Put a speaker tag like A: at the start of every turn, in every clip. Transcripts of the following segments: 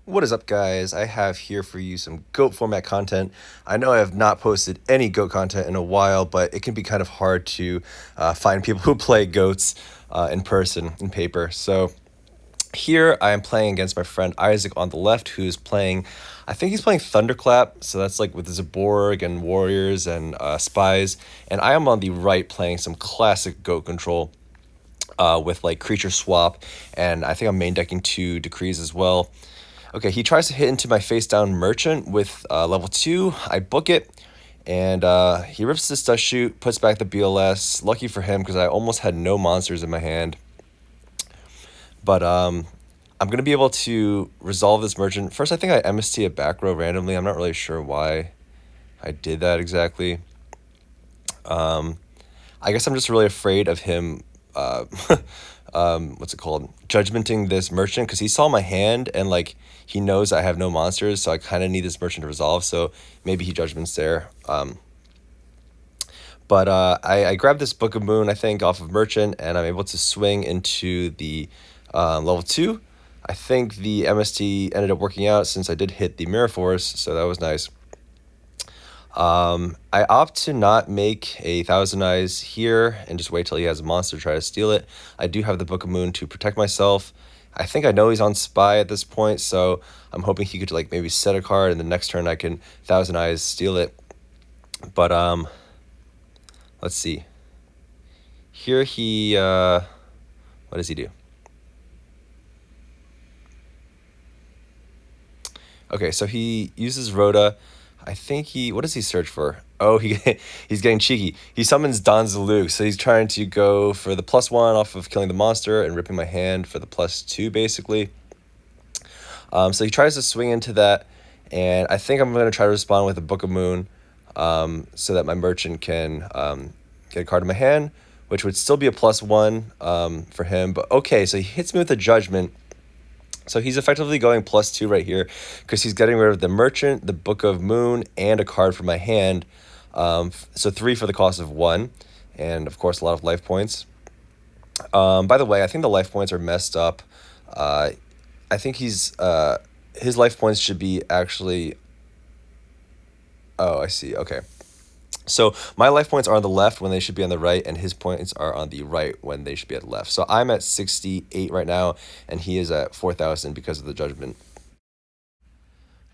A: What is up, guys? I have here for you some GOAT format content. I know I have not posted any GOAT content in a while, but it can be kind of hard to find people who play GOATs in person, in paper. So here I am playing against my friend Isaac on the left, who's playing, I think he's playing Thunderclap, so that's like with Zaborg and Warriors and Spies. And I am on the right playing some classic GOAT control with like Creature Swap, and I think I'm main decking 2 Decrees as well. Okay, he tries to hit into my face down Merchant with level 2. I book it, and he rips this Dust Shoot, puts back the BLS. Lucky for him, because I almost had no monsters in my hand. But I'm going to be able to resolve this Merchant. First, I think I MST a back row randomly. I'm not really sure why I did that exactly. I guess I'm just really afraid of him what's it called, judgmenting this Merchant, because he saw my hand and like he knows I have no monsters, so I kind of need this Merchant to resolve, so maybe he judgments there. But I grabbed this Book of Moon, I think, off of Merchant, and I'm able to swing into the level 2. I think the MST ended up working out since I did hit the Mirror Force, so that was nice. I opt to not make a Thousand Eyes here and just wait till he has a monster to try to steal it. I do have the Book of Moon to protect myself. I think I know he's on Spy at this point, so I'm hoping he could like maybe set a card and the next turn I can Thousand Eyes steal it. But let's see. Here he what does he do? Okay, so he uses Rhoda. I think what does he search for? Oh, he's getting cheeky. He summons Don Zalug, so he's trying to go for the +1 off of killing the monster and ripping my hand for the +2, basically. So he tries to swing into that, and I think I'm going to try to respond with a Book of Moon, so that my Merchant can get a card in my hand, which would still be a +1 for him. But okay, so he hits me with a Judgment. So he's effectively going +2 right here, because he's getting rid of the Merchant, the Book of Moon, and a card from my hand. So 3 for the cost of 1, and of course a lot of life points. By the way, I think the life points are messed up. I think his life points should be actually... Oh, I see. Okay. So my life points are on the left when they should be on the right, and his points are on the right when they should be at the left. So I'm at 68 right now, and he is at 4,000 because of the Judgment.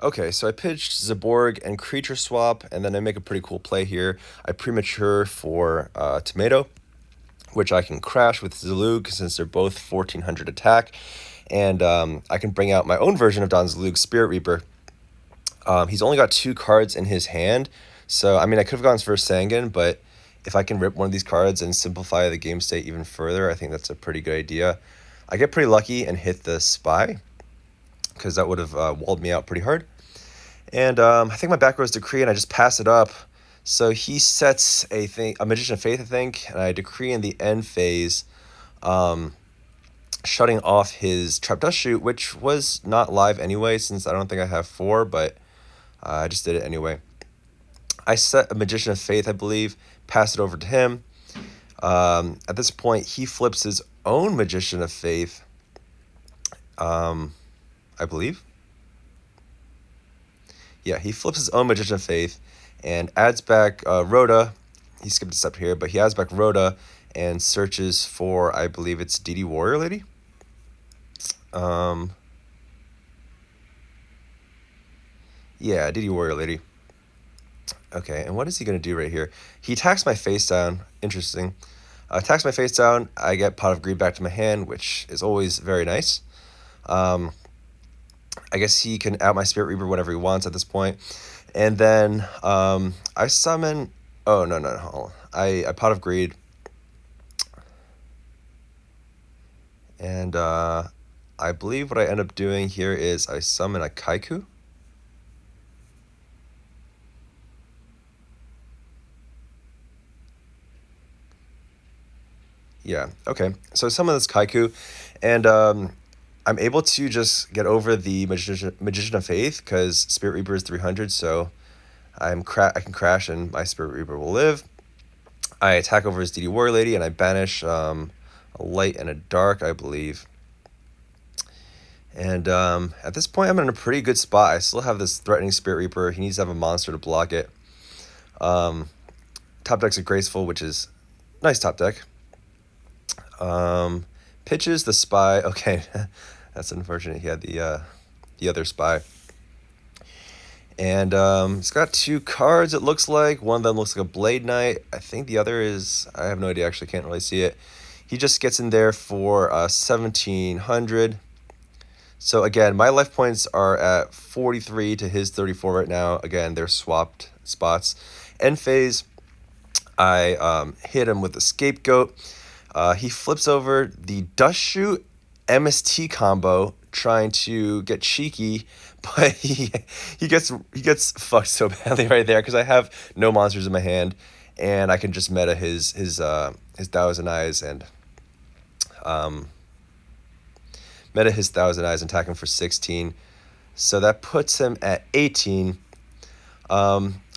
A: Okay, so I pitched Zaborg and Creature Swap, and then I make a pretty cool play here. I premature for Tomato, which I can crash with Zalug since they're both 1400 attack, and I can bring out my own version of Don Zalug's Spirit Reaper. He's only got 2 cards in his hand, so I mean I could have gone for Sangan, but if I can rip one of these cards and simplify the game state even further, I think that's a pretty good idea. I get pretty lucky and hit the Spy, because that would have walled me out pretty hard. And I think my back row is Decree, and I just pass it up. So he sets a Magician of Faith, I think, and I Decree in the end phase, shutting off his Trap Dust Shoot, which was not live anyway, since I don't think I have 4, but I just did it anyway. I set a Magician of Faith, I believe, pass it over to him. At this point, he flips his own Magician of Faith, I believe. Yeah, he flips his own Magician of Faith and adds back Rhoda. He skipped a step here, but he adds back Rhoda and searches for, I believe it's DD Warrior Lady. Yeah, DD Warrior Lady. Okay, and what is he going to do right here? He attacks my face down. Interesting. Attacks my face down. I get Pot of Greed back to my hand, which is always very nice. I guess he can out my Spirit Reaper whenever he wants at this point. And then I summon... Oh, no. Hold on. I Pot of Greed. And I believe what I end up doing here is I summon a Kaiku. Yeah, okay. So I summon this Kaiku, and I'm able to just get over the Magician of Faith, because Spirit Reaper is 300, so I can crash and my Spirit Reaper will live. I attack over his DD Warrior Lady, and I banish a light and a dark, I believe. And at this point, I'm in a pretty good spot. I still have this threatening Spirit Reaper. He needs to have a monster to block it. Top deck's a Graceful, which is nice top deck. Pitches the Spy. Okay, that's unfortunate. He had the other Spy. And he's got two cards, it looks like. One of them looks like a Blade Knight. I think the other is, I have no idea, actually can't really see it. He just gets in there for 1,700. So again, my life points are at 43 to his 34 right now. Again, they're swapped spots. End phase, I hit him with the Scapegoat. He flips over the Dust Shoot MST combo, trying to get cheeky, but he gets fucked so badly right there because I have no monsters in my hand, and I can just meta his Thousand Eyes and attack him for 16. So that puts him at 18.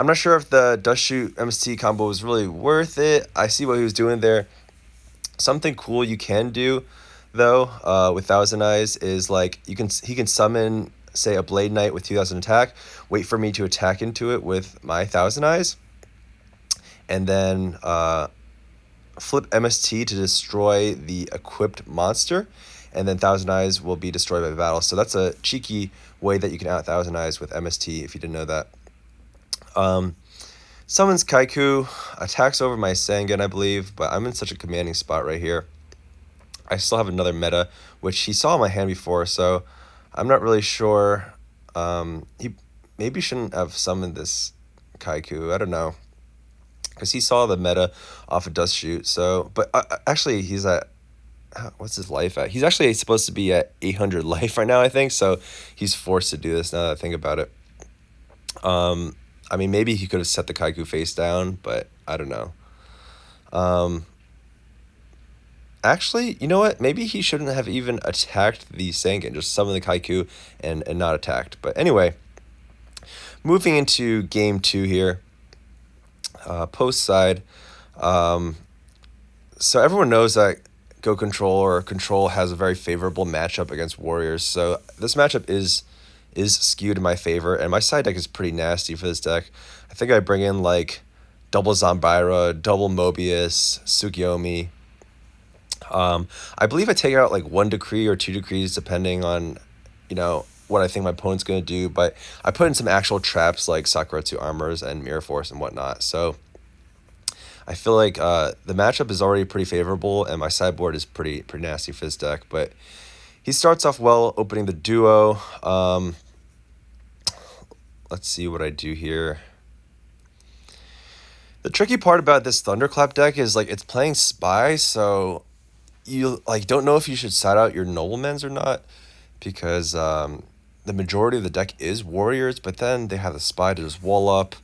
A: I'm not sure if the Dust Shoot MST combo was really worth it. I see what he was doing there. Something cool you can do, though, with Thousand Eyes is like he can summon, say, a Blade Knight with 2,000 attack, wait for me to attack into it with my Thousand Eyes, and then flip MST to destroy the equipped monster, and then Thousand Eyes will be destroyed by battle. So that's a cheeky way that you can out Thousand Eyes with MST if you didn't know that. Summons Kaiku, attacks over my Sangan, I believe, but I'm in such a commanding spot right here. I still have another meta, which he saw in my hand before, so I'm not really sure. He maybe shouldn't have summoned this Kaiku. I don't know, because he saw the meta off of Dust Shoot. So, but actually, he's at, what's his life at? He's actually supposed to be at 800 life right now, I think. So he's forced to do this now that I think about it. I mean, maybe he could have set the Kaiku face down, but I don't know. Actually, you know what? Maybe he shouldn't have even attacked the Sangan, just summoned the Kaiku and not attacked. But anyway, moving into game 2 here. Post side. So everyone knows that Go Control or Control has a very favorable matchup against Warriors. So this matchup is skewed in my favor, and my side deck is pretty nasty for this deck. I think I bring in like double Zambira, double Mobius, Tsukiyomi. I believe I take out like 1 decree or 2 decrees depending on, what I think my opponent's going to do, but I put in some actual traps like Sakuretsu Armors and Mirror Force and whatnot. So I feel like the matchup is already pretty favorable, and my sideboard is pretty nasty for this deck. But he starts off well, opening the duo. Let's see what I do here. The tricky part about this Thunderclap deck is like it's playing Spy, so you like don't know if you should side out your Noblemens or not, because the majority of the deck is Warriors, but then they have the Spy to just wall up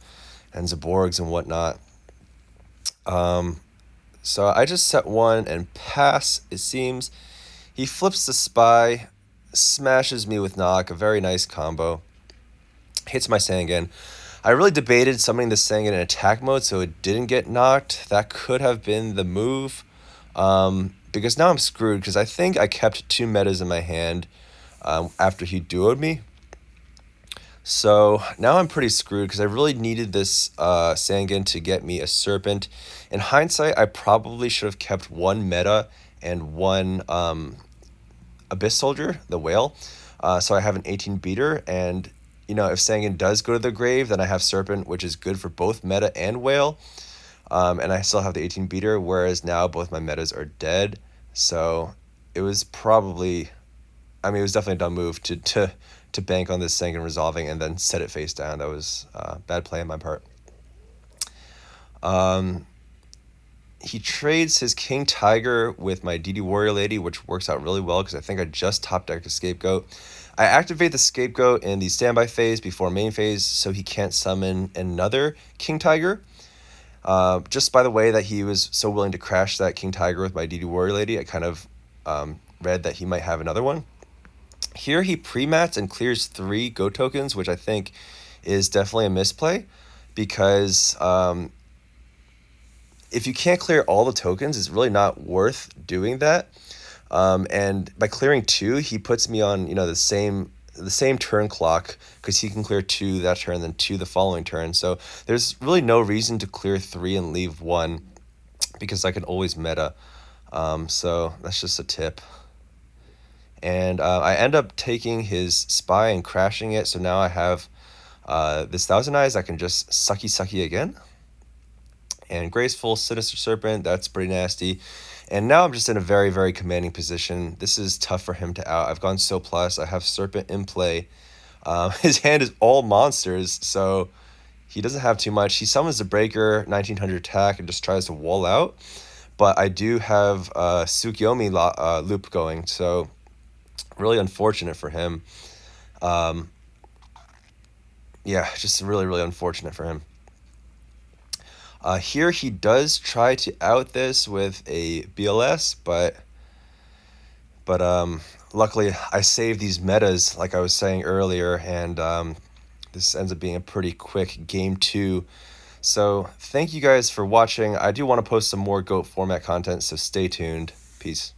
A: and Zaborgs and whatnot. So I just set 1 and pass, it seems. He flips the Spy, smashes me with Knock, a very nice combo. Hits my Sangan. I really debated summoning the Sangan in attack mode so it didn't get knocked. That could have been the move. Because now I'm screwed, because I think I kept 2 metas in my hand after he duoed me. So now I'm pretty screwed because I really needed this Sangan to get me a Serpent. In hindsight, I probably should have kept 1 meta and 1 Abyss Soldier, the whale. So I have an 18 beater, and if Sangan does go to the grave, then I have Serpent, which is good for both meta and whale. And I still have the 18 beater, whereas now both my metas are dead. So it was probably, it was definitely a dumb move to bank on this Sangan resolving and then set it face down. That was bad play on my part. He trades his King Tiger with my DD Warrior Lady, which works out really well because I think I just top decked a Scapegoat. I activate the Scapegoat in the standby phase before main phase, so he can't summon another King Tiger. Just by the way that he was so willing to crash that King Tiger with my DD Warrior Lady, I kind of read that he might have another one. Here he pre-mats and clears 3 Go tokens, which I think is definitely a misplay, because if you can't clear all the tokens, it's really not worth doing that. And by clearing 2, he puts me on, the same turn clock, because he can clear 2 that turn, then 2 the following turn. So there's really no reason to clear 3 and leave 1, because I can always meta. So that's just a tip. And I end up taking his spy and crashing it. So now I have this Thousand Eyes. I can just sucky again. And Graceful Sinister Serpent, that's pretty nasty. And now I'm just in a very, very commanding position. This is tough for him to out. I've gone so plus. I have Serpent in play. His hand is all monsters, so he doesn't have too much. He summons the Breaker, 1900 attack, and just tries to wall out. But I do have Tsukiyomi loop going, so really unfortunate for him. Yeah, just really, really unfortunate for him. Here he does try to out this with a BLS, but luckily I saved these metas, like I was saying earlier, and this ends up being a pretty quick game 2. So thank you guys for watching. I do want to post some more GOAT format content, so stay tuned. Peace.